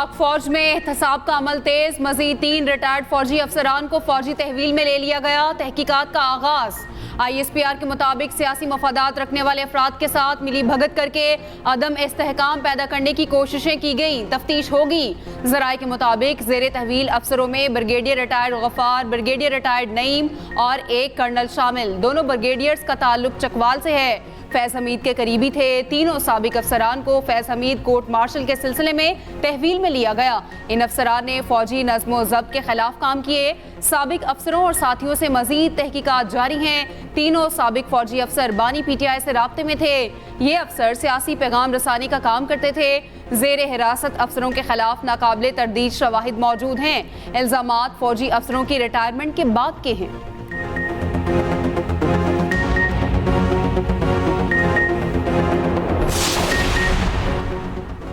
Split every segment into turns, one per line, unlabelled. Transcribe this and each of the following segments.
पाक फौज में एहतसाब का अमल तेज। मजीद 3 रिटायर्ड फौजी अफसरान को फौजी तहवील में ले लिया गया। तहकीकात का आगाज। ISPR के मुताबिक सियासी मफादात रखने वाले अफराद के साथ मिली भगत करके अदम इस्तेहकाम पैदा करने की कोशिशें की गई। तफ्तीश होगी। ज़राए के मुताबिक ज़ेरे तहवील अफसरों में brigadier retired Ghaffar, brigadier retired Naeem और एक कर्नल शामिल। दोनों ब्रिगेडियर्स का ताल्लुक चकवाल से है। फैज़ हमीद के करीबी थे। तीनों साबिक अफसरान को फैज़ हमीद कोर्ट मार्शल के सिलसिले में तहवील में लिया गया। इन अफसरान ने फौजी नज़्म व ज़ब्त के खिलाफ काम किए। साबिक अफसरों और साथियों से मजीद तहकीकात जारी हैं। तीनों साबिक फौजी अफसर बानी PTI से राब्ते में थे। ये अफसर सियासी पैगाम रसानी का काम करते थे। ज़ेरे हिरासत अफसरों के खिलाफ नाकाबिले तरदीद शवाहिद मौजूद हैं। इल्ज़ामात फौजी अफसरों की रिटायरमेंट के बाद के हैं।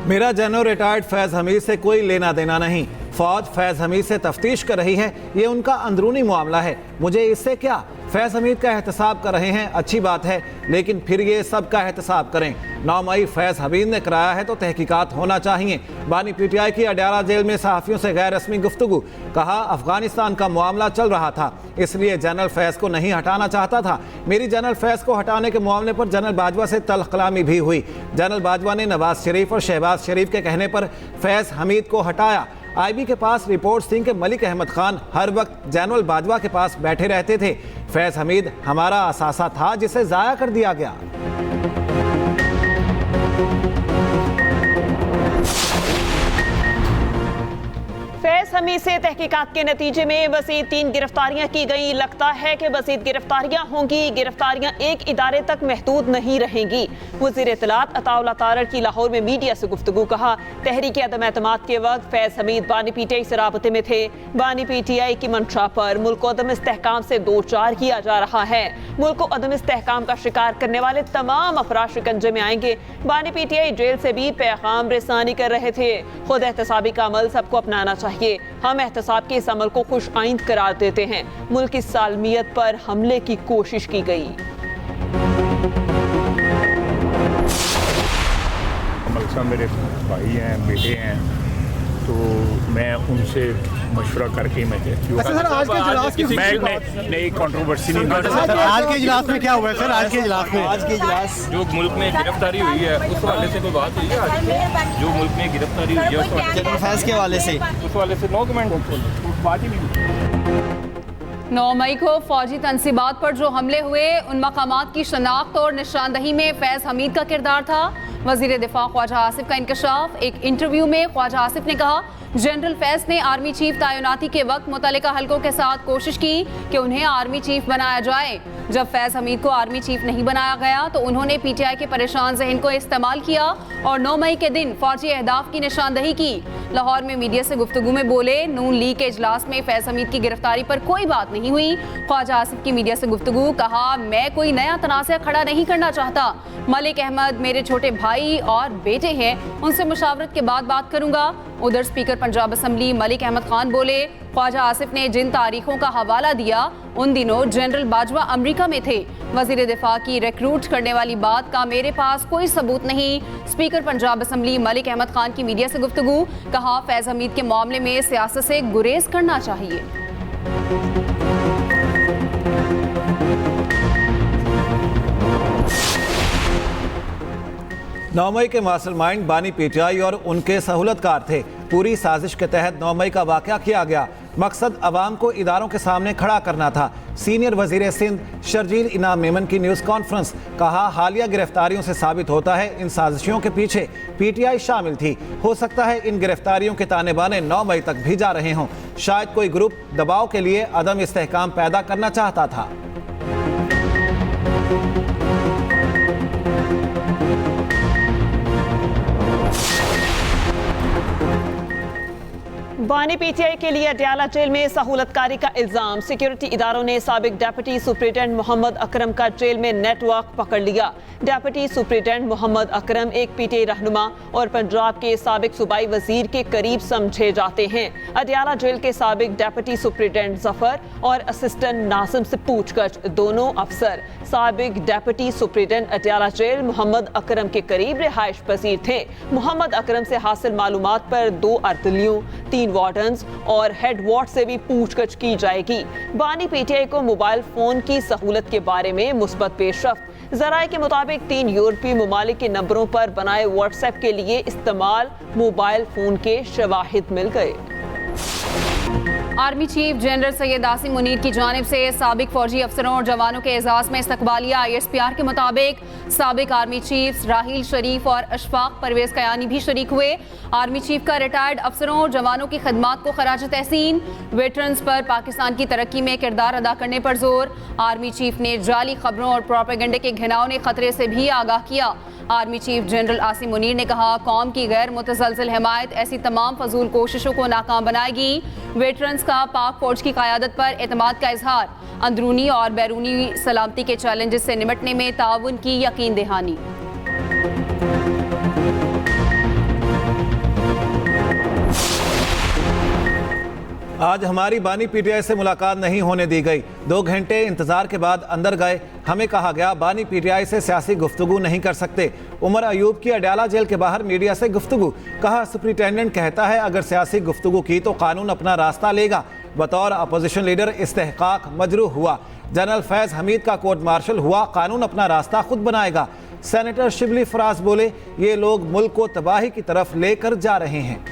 मेरा जनरल रिटायर्ड फैज़ हमीद से कोई लेना देना नहीं। फौज फैज़ हमीद से तफ्तीश कर रही है, ये उनका अंदरूनी मामला है, मुझे इससे क्या। फैज़ हमीद का एहतसाब कर रहे हैं, अच्छी बात है, लेकिन फिर ये सब का एहतसाब करें। 9 मई फैज़ हमीद ने कराया है तो तहकीकात होना चाहिए। बानी PTI की अडयाला जेल में सहाफ़ियों से गैर रस्मी गुफ्तगू। कहा अफगानिस्तान का मामला चल रहा था, इसलिए जनरल फैज़ को नहीं हटाना चाहता था। मेरी जनरल फैज़ को हटाने के मामले पर जनरल बाजवा से तल्ख कलामी भी हुई। जनरल बाजवा ने नवाज शरीफ और शहबाज शरीफ के कहने पर फैज़ हमीद को हटाया। IB के पास रिपोर्ट्स थी कि मलिक अहमद खान हर वक्त जनरल बाजवा के पास बैठे रहते थे। फैज़ हमीद हमारा असासा था जिसे ज़ाया कर दिया गया।
फैज़ हमीद से तहकीकात के नतीजे में मज़ीद 3 गिरफ्तारियां की गई। लगता है कि मज़ीद गिरफ्तारियां होंगी। गिरफ्तारियां एक इदारे तक महदूद नहीं रहेंगी। वज़ीर इत्तलात अताउल्लाह तारड़ की लाहौर में मीडिया से गुफ्तगू। कहा तहरीक अदम एतमाद के वक्त फैज़ हमीद बानी PTI से राबते में थे। बानी PTI की मंशा पर मुल्क को अदम इस्तेहकाम से दो चार किया जा रहा है। मुल्क को अदम इस्तेहकाम का शिकार करने वाले तमाम अफराद शिकंजे में आएंगे। बानी PTI जेल से भी पैगाम रसानी कर रहे थे। खुद एहतसाबी का अमल सबको अपनाना चाहिए। हम एहतसाब के इस अमल को खुश आइंद करार देते हैं। मुल्क की सालमियत पर हमले की कोशिश की गई।
मलसा मेरे भाई हैं, बेटे हैं, तो मैं उनसे मशवरा करके मैं
सर आज के इजलास की
नई कंट्रोवर्सी नहीं।
आज के इजलास में क्या हुआ है सर? आज के इजलास
जो मुल्क में गिरफ्तारी हुई है उस वाले से कोई बात हुई है? आज जो मुल्क में गिरफ्तारी हुई है
जनरल फैज़ के वाले से
नो कमेंट, बात ही नहीं।
9 मई को फौजी तनसीबात पर जो हमले हुए उन मकामात की शनाख्त और निशानदही में फैज़ हमीद का किरदार था। वज़ीर दिफा ख्वाजा आसिफ का इंकशाफ। एक इंटरव्यू में ख्वाजा आसिफ ने कहा जनरल फैज़ ने आर्मी चीफ तैनाती के वक्त मुतल्लिका हलकों के साथ कोशिश की कि उन्हें आर्मी चीफ बनाया जाए। जब फैज़ हमीद को आर्मी चीफ नहीं बनाया गया तो उन्होंने PTI के परेशान जहन को इस्तेमाल किया और 9 मई के दिन फौजी अहदाफ की निशानदही की। लाहौर में मीडिया से गुफ्तगू में बोले नून लीग के इजलास में फैज़ हमीद की गिरफ्तारी पर कोई बात नहीं हुई। ख्वाजा आसिफ की मीडिया से गुफ्तगू। कहा मैं कोई नया तनाज़ा खड़ा नहीं करना चाहता। मलिक अहमद मेरे छोटे भाई और बेटे हैं, उनसे मुशावरत के बाद बात करूंगा। उधर स्पीकर पंजाब असम्बली मलिक अहमद खान बोले ख्वाजा आसिफ ने जिन तारीखों का हवाला दिया उन दिनों जनरल बाजवा अमरीका में थे। वज़ीर दिफा की रिक्रूट करने वाली बात का मेरे पास कोई सबूत नहीं। स्पीकर पंजाब असम्बली मलिक अहमद खान की मीडिया से गुफ्तगू। कहा फैज़ हमीद के मामले में सियासत से गुरेज करना चाहिए।
9 मई के मास्टरमाइंड बानी PTI और उनके सहूलतकार थे। पूरी साजिश के तहत 9 मई का वाक़या किया गया। मकसद अवाम को इदारों के सामने खड़ा करना था। सीनियर वजीर सिंध शर्जील इनाम मेमन की न्यूज़ कॉन्फ्रेंस। कहा हालिया गिरफ्तारियों से साबित होता है इन साजिशों के पीछे PTI शामिल थी। हो सकता है इन गिरफ्तारियों के ताने बाने 9 मई तक भी जा रहे हों। शायद कोई ग्रुप दबाव के लिए अदम इस्तेहकाम पैदा करना चाहता था।
बानी पीटीआई के लिए अडयाला जेल में सहूलतकारी का इल्जाम। सिक्योरिटी इदारों ने साबिक डेप्यूटी सुप्रिटेंडेंट मोहम्मद अकरम का जेल में नेटवर्क पकड़ लिया। डेप्यूटी सुप्रिटेंडेंट मोहम्मद अकरम एक पीटीआई रहनुमा और पंजाब के साबिक सूबाई वजीर के करीब समझे जाते हैं। अडयाला जेल के साबिक डेप्यूटी सुप्रिटेंडेंट जफर और असिस्टेंट नासिम से पूछताछ। दोनों अफसर साबिक deputy superintendent Adiala jail Muhammad Akram के करीब रिहाइश पजीर थे। मोहम्मद अकरम से हासिल मालूमात पर 2 अर्दलियों, 3 वार्डन्स और हेड वार्ड से भी पूछताछ की जाएगी। बानी पीटीआई को मोबाइल फोन की सहूलत के बारे में मुस्बत पेशरफ्त। जराये के मुताबिक 3 यूरोपीय ममालिक के नंबरों पर बनाए व्हाट्सएप के लिए इस्तेमाल मोबाइल फोन के शवाहिद मिल गए।
Army chief general Syed Asim Munir की जानिब से साबिक फौजी अफसरों और जवानों के एजाज में इस्तकबालिया। ISPR के मुताबिक साबिक आर्मी चीफ राहील शरीफ और अशफाक परवेज कयानी भी शरीक हुए। आर्मी चीफ का रिटायर्ड अफसरों और जवानों की खदमात को खराज तहसीन। वेटरन्स पर पाकिस्तान की तरक्की में किरदार अदा करने पर जोर। आर्मी चीफ ने जाली खबरों और प्रोपेगेंडे के घिनौने खतरे से भी आगाह किया। Army chief general Asim Munir ने कहा, कौम की गैर मुतसलसल हिमायत ऐसी तमाम फजूल कोशिशों को नाकाम बनाएगी। वेटरन्स का पाक फौज की क़यादत पर एतमाद का इजहार। अंदरूनी और बैरूनी सलामती के चैलेंजेस से निमटने में ताउन की यकीन दहानी।
आज हमारी बानी पीटीआई से मुलाकात नहीं होने दी गई। 2 घंटे इंतजार के बाद अंदर गए। हमें कहा गया बानी पीटीआई से सियासी गुफ्तगू नहीं कर सकते। उमर अयूब की अडयाला जेल के बाहर मीडिया से गुफ्तगू। कहा, सुप्रिटेंडेंट कहता है अगर सियासी गुफ्तगू की तो कानून अपना रास्ता लेगा। बतौर अपोजिशन लीडर इस्तेहकाक मजरूह हुआ। जनरल फैज हमीद का कोर्ट मार्शल हुआ, कानून अपना रास्ता खुद बनाएगा। सेनेटर शिबली फराज बोले, ये लोग मुल्क को तबाही की तरफ लेकर जा रहे हैं।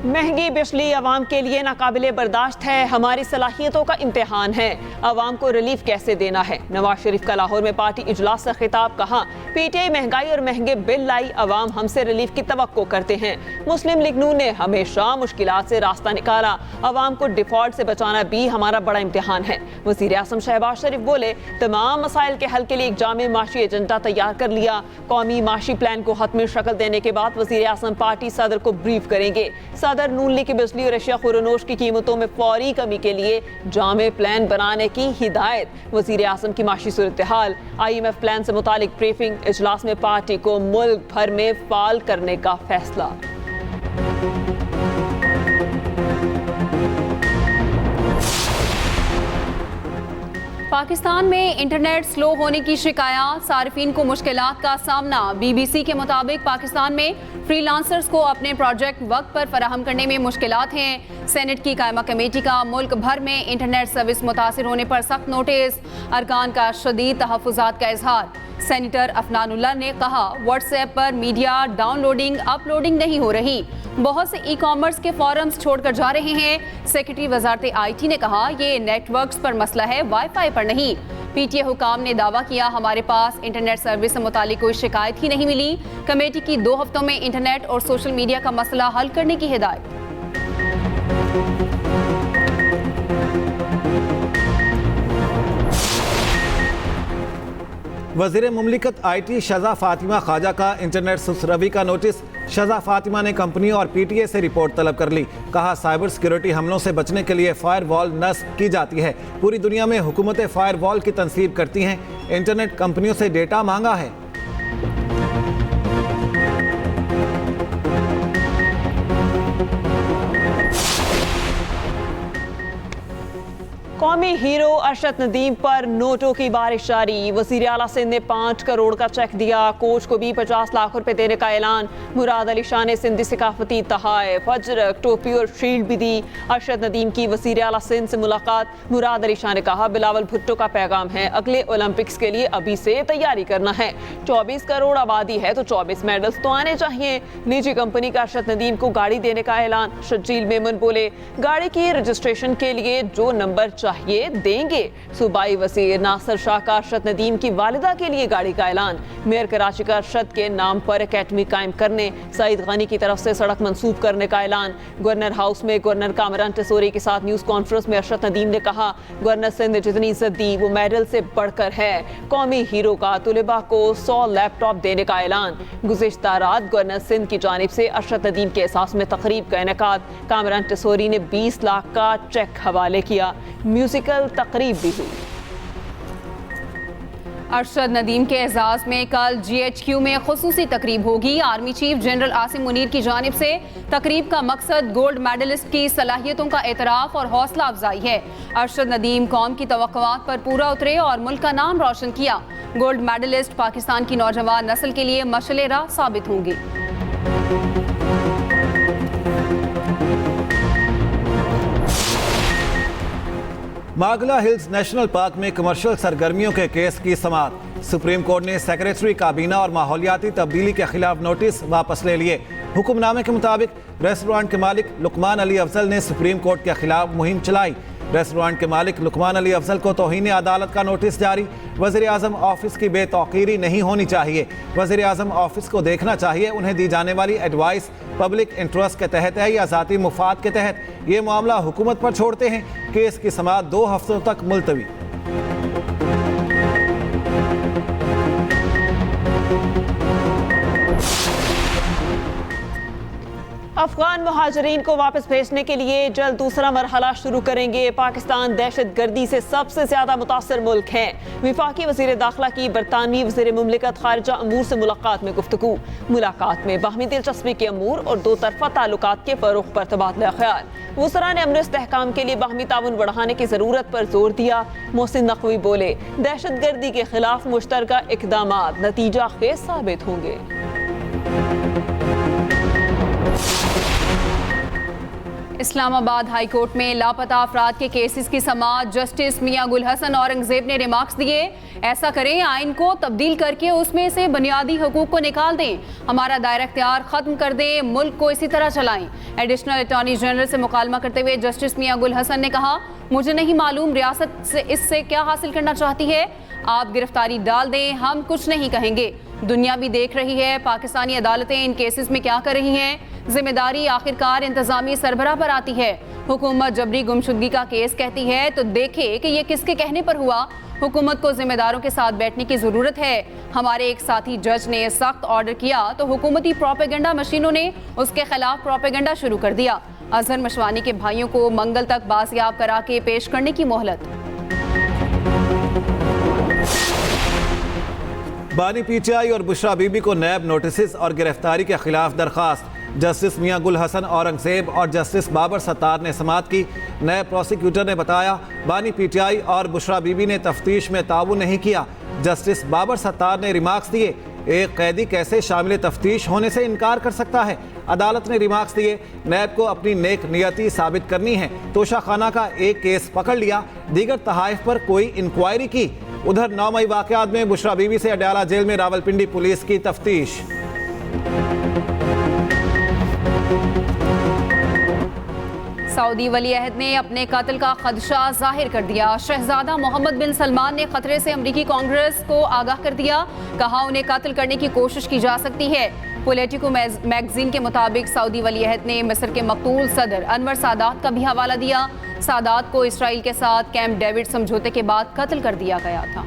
महंगी बिजली अवाम के लिए नाकाबिले बर्दाश्त है, हमारी सलाहियतों का इम्तिहान है। अवाम को रिलीफ कैसे देना है। नवाज शरीफ का लाहौर में पार्टी इजलास से खिताब। कहा, पीटीआई महंगाई और महंगे बिल लाई, अवाम हमसे रिलीफ की तवक्को करते हैं। मुस्लिम लीग नून ने हमेशा मुश्किलात से रास्ता निकाला, अवाम को डिफॉल्ट से बचाना भी हमारा बड़ा इम्तिहान है। वज़ीर आज़म शहबाज शरीफ बोले, तमाम मसाइल के हल के लिए एक जामे माशी एजेंडा तैयार कर लिया। कौमी माशी प्लान को हतमी शक्ल देने के बाद वज़ीर आज़म पार्टी सदर को ब्रीफ करेंगे। सदर नून लीग की बिजली और अशिया खुरनोश की कीमतों में फौरी कमी के लिए जामे प्लान बनाने की हिदायत। वज़ीर आज़म की माशी सूरत हाल, IMF प्लान से मुतालिक ब्रीफिंग। इजलास में पार्टी को मुल्क भर में फाल करने का फैसला।
पाकिस्तान में इंटरनेट स्लो होने की शिकायत, सार्फिन को मुश्किलात का सामना। BBC के मुताबिक पाकिस्तान में फ्रीलांसर्स को अपने प्रोजेक्ट वक्त पर फराहम करने में मुश्किलात हैं। सेनेट की कायमा कमेटी का मुल्क भर में इंटरनेट सर्विस मुतासिर होने पर सख्त नोटिस। अरकान का शदीद तहफ़्फ़ुज़ात का इजहार। सेनेटर अफनानुल्लाह ने कहा, व्हाट्सएप पर मीडिया डाउनलोडिंग अपलोडिंग नहीं हो रही। बहुत से ई-कॉमर्स के फॉरम्स छोड़कर जा रहे हैं। सेक्रेटरी वजारत IT ने कहा, ये नेटवर्क्स पर मसला है, वाईफाई पर नहीं। PTA हुकाम ने दावा किया, हमारे पास इंटरनेट सर्विस से मुतालिक कोई शिकायत ही नहीं मिली। कमेटी की 2 हफ्तों में इंटरनेट और सोशल मीडिया का मसला हल करने की हिदायत।
वज़ीर मुमलिकत IT शज़ा फातिमा ख्वाजा का इंटरनेट सुसरवी का नोटिस। शज़ा फातिमा ने कंपनी और PTA से रिपोर्ट तलब कर ली। कहा, साइबर सिक्योरिटी हमलों से बचने के लिए फायरवॉल नस्ब की जाती है। पूरी दुनिया में हुकूमतें फायरवॉल की तनसीब करती हैं। इंटरनेट कंपनियों से डेटा मांगा है।
कौमी हीरो अरशद नदीम पर नोटों की बारिश जारी। वज़ीर आला सिंध ने 5 करोड़ का चेक दिया। कोच को भी 50 लाख रुपए देने का ऐलान। मुराद अली शाह ने सिंधी सकाफती तहाइफ, अजरक, टोपी और शील्ड भी दी। अरशद नदीम की वज़ीर आला सिंध से मुलाकात। मुराद अली शाह ने कहा, बिलावल भुट्टो का पैगाम है, अगले ओलंपिक्स के लिए अभी से तैयारी करना है। 24 करोड़ आबादी है तो 24 मेडल्स तो आने चाहिए। निजी कंपनी का अरशद नदीम को गाड़ी देने का ऐलान। शजील मेमन बोले, गाड़ी की रजिस्ट्रेशन के लिए जो नंबर चाहिए चाहिए, देंगे। सूबाई वज़ीर नासिर शाह का अरशद नदीम की वालिदा के लिए गाड़ी का ऐलान। मेयर कराची का अरशद के नाम पर अकेडमी कायम करने, सईद गनी की तरफ से सड़क मंसूब करने का ऐलान। गवर्नर हाउस में गवर्नर कामरान टेसोरी के साथ न्यूज़ कॉन्फ्रेंस में अरशद नदीम ने कहा, गवर्नर सिंध ने जितनी इज्जत दी वो मेडल से बढ़कर है। कौमी हीरो का तुलबा को 100 लैपटॉप देने का ऐलान। गुज़िश्ता रात गवर्नर सिंध की जानिब से अरशद नदीम के एहसास में तकरीब का इनेकाद। कामरान टेसोरी ने 20 लाख का चेक हवाले किया। म्यूजिकल तकरीब भी हुई।
अरशद नदीम के एजाज में कल GHQ में खुसूसी तकरीब होगी। Army chief general Asim Munir की जानिब से तकरीब का मकसद गोल्ड मेडलिस्ट की सलाहियतों का एतराफ़ और हौसला अफजाई है। अरशद नदीम कौम की तवक्कुआत पर पूरा उतरे और मुल्क का नाम रोशन किया। गोल्ड मेडलिस्ट पाकिस्तान की नौजवान नस्ल के लिए मशअले राह साबित होंगे।
मागला हिल्स नेशनल पार्क में कमर्शियल सरगर्मियों के केस की समाअत। सुप्रीम कोर्ट ने सेक्रेटरी काबीना और माहौलियाती तब्दीली के खिलाफ नोटिस वापस ले लिए। हुक्मनामे के मुताबिक रेस्टोरेंट के मालिक लुकमान अली अफजल ने सुप्रीम कोर्ट के खिलाफ मुहिम चलाई। रेस्टोरेंट के मालिक लुकमान अली अफजल को तौहीन अदालत का नोटिस जारी। वज़ीर आज़म ऑफिस की बेतौकीरी नहीं होनी चाहिए। वज़ीर आज़म ऑफिस को देखना चाहिए उन्हें दी जाने वाली एडवाइस पब्लिक इंटरेस्ट के तहत है या ज़ाती मुफाद के तहत। ये मामला हुकूमत पर छोड़ते हैं। केस की समाअत 2 हफ्तों तक मुलतवी।
अफगान मुहाजिरीन को वापस भेजने के लिए जल्द दूसरा मरहला शुरू करेंगे। पाकिस्तान दहशतगर्दी से सबसे ज्यादा मुतासर मुल्क है। विफाकी वज़ीर दाखिला की बरतानवी वज़ीर मुमलिकत खारिजा अमूर से मुलाकात में गुफ्तगू। मुलाकात में बाहमी दिलचस्पी के अमूर और 2 तरफ़ा ताल्लुकात के फ़रोग़ पर तबादला ख्याल। वज़रा ने अमन इस्तेहकाम के लिए बाहमी ताउन बढ़ाने की ज़रूरत पर जोर दिया। मोहसिन नकवी बोले, दहशतगर्दी के खिलाफ मुश्तरका इक़दामात नतीजा खेज़ साबित होंगे।
इस्लामाबाद हाई कोर्ट में लापता अफराद के केसेस की समाअत। जस्टिस मियां गुल हसन औरंगजेब ने रिमार्क्स दिए, ऐसा करें आइन को तब्दील करके उसमें से बुनियादी हुकूक को निकाल दें, हमारा दायरा इख्तियार खत्म कर दें, मुल्क को इसी तरह चलाएं। एडिशनल अटॉर्नी जनरल से मुकालमा करते हुए जस्टिस मियां गुल हसन ने कहा, मुझे नहीं मालूम रियासत से इससे क्या हासिल करना चाहती है। आप गिरफ्तारी डाल दें, हम कुछ नहीं कहेंगे। दुनिया भी देख रही है पाकिस्तानी अदालतें इन केसेस में क्या कर रही हैं। जिम्मेदारी आखिरकार इंतजामी सरबराह पर आती है। हुकूमत जबरी गुमशुदगी का केस कहती है तो देखे कि ये किसके कहने पर हुआ। हुकूमत को जिम्मेदारों के साथ बैठने की ज़रूरत है। हमारे एक साथी जज ने सख्त ऑर्डर किया तो हुकूमती प्रोपेगेंडा मशीनों ने उसके खिलाफ प्रोपेगेंडा शुरू कर दिया। अजहर मशवानी के भाइयों को मंगल तक बाजियाब करा के पेश करने की मोहलत।
बानी PTI और बुशरा बीबी को नैब नोटिस और गिरफ्तारी के खिलाफ दरखास्त। जस्टिस मियां गुल हसन औरंगजेब और जस्टिस बाबर सत्तार ने समाअत की। नैब प्रोसिक्यूटर ने बताया, बानी PTI और बुशरा बीबी ने तफ्तीश में ताउन नहीं किया। जस्टिस बाबर सत्तार ने रिमार्क्स दिए, एक कैदी कैसे शामिल तफ्तीश होने से इनकार कर सकता है। अदालत ने रिमार्क्स दिए, नैब को अपनी नेक नियति साबित करनी है। तोशा खाना का एक केस पकड़ लिया, दीगर तहाइफ पर कोई इंक्वायरी की। उधर 9 मई वाक़यात में बुशरा बीबी से अडयाला जेल में रावलपिंडी पुलिस की तफ्तीश।
सऊदी वली अहद ने अपने कत्ल का खदशा जाहिर कर दिया। शहजादा मोहम्मद बिन सलमान ने खतरे से अमरीकी कांग्रेस को आगाह कर दिया, कहा उन्हें कत्ल करने की कोशिश की जा सकती है। पोलिटिको मैगजीन के मुताबिक सऊदी वली अहद ने मिस्र के मकतूल सदर अनवर सादात का भी हवाला दिया। सादात को इसराइल के साथ कैंप डेविड समझौते के बाद कत्ल कर दिया गया था।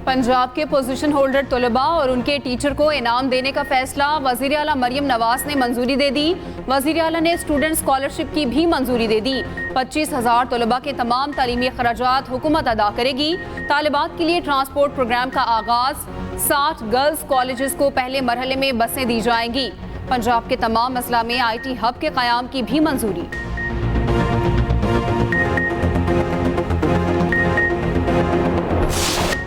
पंजाब के पोजीशन होल्डर तलबा और उनके टीचर को इनाम देने का फैसला वज़ीर आला मरियम नवाज ने मंजूरी दे दी। वज़ीर आला ने स्टूडेंट स्कॉलरशिप की भी मंजूरी दे दी। 25,000 तलबा के तमाम तालीमी अखराजात हुकूमत अदा करेगी। तालिबात के लिए ट्रांसपोर्ट प्रोग्राम का आगाज। 60 गर्ल्स कॉलेजेस को पहले मरहले में बसें दी जाएंगी। पंजाब के तमाम अजला में IT हब के क़याम की भी मंजूरी।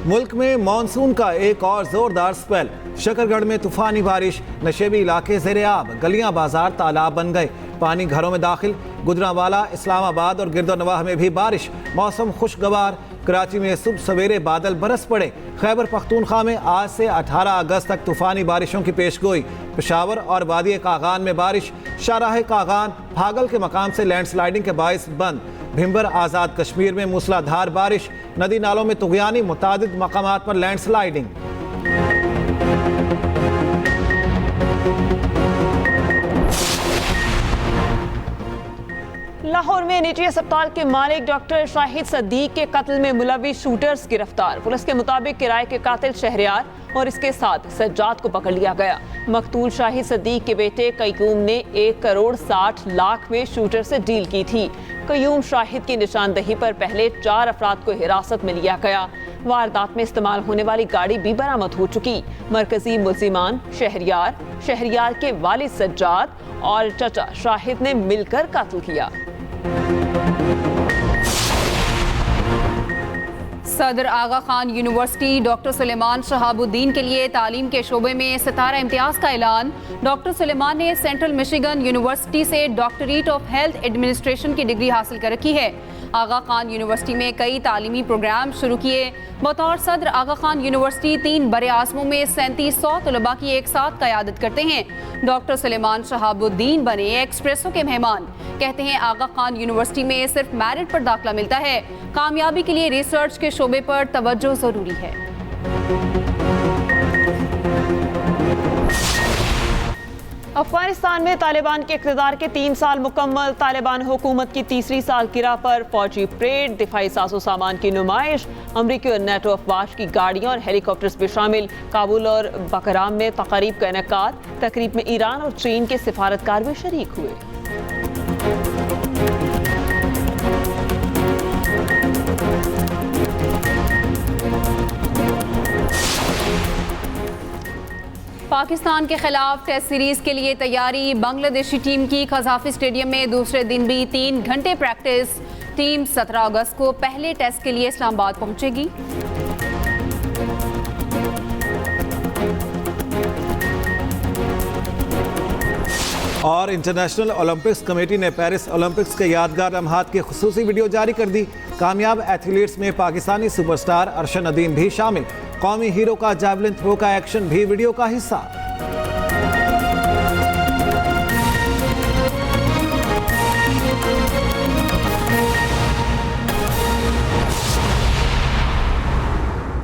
मुल्क में मानसून का एक और जोरदार स्पेल। शकरगढ़ में तूफानी बारिश, नशेबी इलाके ज़ेर-ए-आब, गलियां बाजार तालाब बन गए, पानी घरों में दाखिल। गुजरांवाला, इस्लामाबाद और गिरदोनवाह में भी बारिश। मौसम खुशगवार, कराची में सुबह सवेरे बादल बरस पड़े। खैबर पख्तूनख्वा में आज से 18 अगस्त तक तूफानी बारिशों की पेशगोई। पेशावर और वादी कागान में बारिश। शाहराह कागान भागल के मकाम से लैंडस्लाइडिंग के बायस बंद। भिम्बर आज़ाद कश्मीर में मूसलाधार बारिश। नदी नालों में तुगयानी, मुतादिद मकामात पर लैंडस्लाइडिंग।
लाहौर में निजी अस्पताल के मालिक डॉक्टर शाहिद सदीक के कत्ल में मुलविस शूटर्स गिरफ्तार। पुलिस के मुताबिक किराए के कातिल शहरयार और इसके साथ सज्जाद को पकड़ लिया गया। मकतूल शाहिद सदीक के बेटे कयूम ने 1 करोड़ 60 लाख में शूटर से डील की थी। कयूम शाहिद की निशानदही पर पहले 4 अफराद को हिरासत में लिया गया। वारदात में इस्तेमाल होने वाली गाड़ी भी बरामद हो चुकी। मरकजी मुल्जिमान शहरयार, शहरयार के वालिद सज्जाद और चचा शाहिद ने मिलकर कत्ल किया।
सदर आगा खान यूनिवर्सिटी डॉक्टर सुलेमान शहाबुद्दीन के लिए तालीम के शोबे में सितारा इम्तियाज का ऐलान। डॉक्टर सुलेमान ने सेंट्रल मिशिगन यूनिवर्सिटी से डॉक्टरेट ऑफ हेल्थ एडमिनिस्ट्रेशन की डिग्री हासिल कर रखी है। आगा खान यूनिवर्सिटी में कई तालीमी प्रोग्राम शुरू किए। बतौर सदर आगा खान यूनिवर्सिटी 3 बड़े आज़मों में 3700 तलबा की एक साथ क़यादत करते हैं। डॉक्टर सुलेमान शहाबुद्दीन बने एक्सप्रेसो के मेहमान। कहते हैं आगा खान यूनिवर्सिटी में सिर्फ मेरिट पर दाखिला मिलता है। कामयाबी के लिए रिसर्च के शोबे पर तवज्जो ज़रूरी है।
अफगानिस्तान में तालिबान के इक़्तिदार के 3 साल मुकम्मल। तालिबान हुकूमत की तीसरी सालगिरह पर फौजी परेड, दिफाई साजो सामान की नुमाइश, अमरीकी और नेटो अफवाज की गाड़ियां और हेलीकॉप्टर्स भी शामिल। काबुल और बकराम में तकरीब का इनेकाद। तकरीब में ईरान और चीन के सिफारतकार भी शरीक हुए।
पाकिस्तान के खिलाफ टेस्ट सीरीज के लिए तैयारी। बांग्लादेशी टीम की कज़ाफी स्टेडियम में दूसरे दिन भी 3 घंटे प्रैक्टिस। टीम 17 अगस्त को पहले टेस्ट के लिए इस्लामाबाद पहुंचेगी।
और इंटरनेशनल ओलंपिक्स कमेटी ने पेरिस ओलंपिक्स के यादगार लम्हात की खुसूसी वीडियो जारी कर दी। कामयाब एथलीट्स में पाकिस्तानी सुपरस्टार अरशद नदीम भी शामिल। कौमी हीरो का जैवलिन थ्रो का एक्शन भी वीडियो का हिस्सा।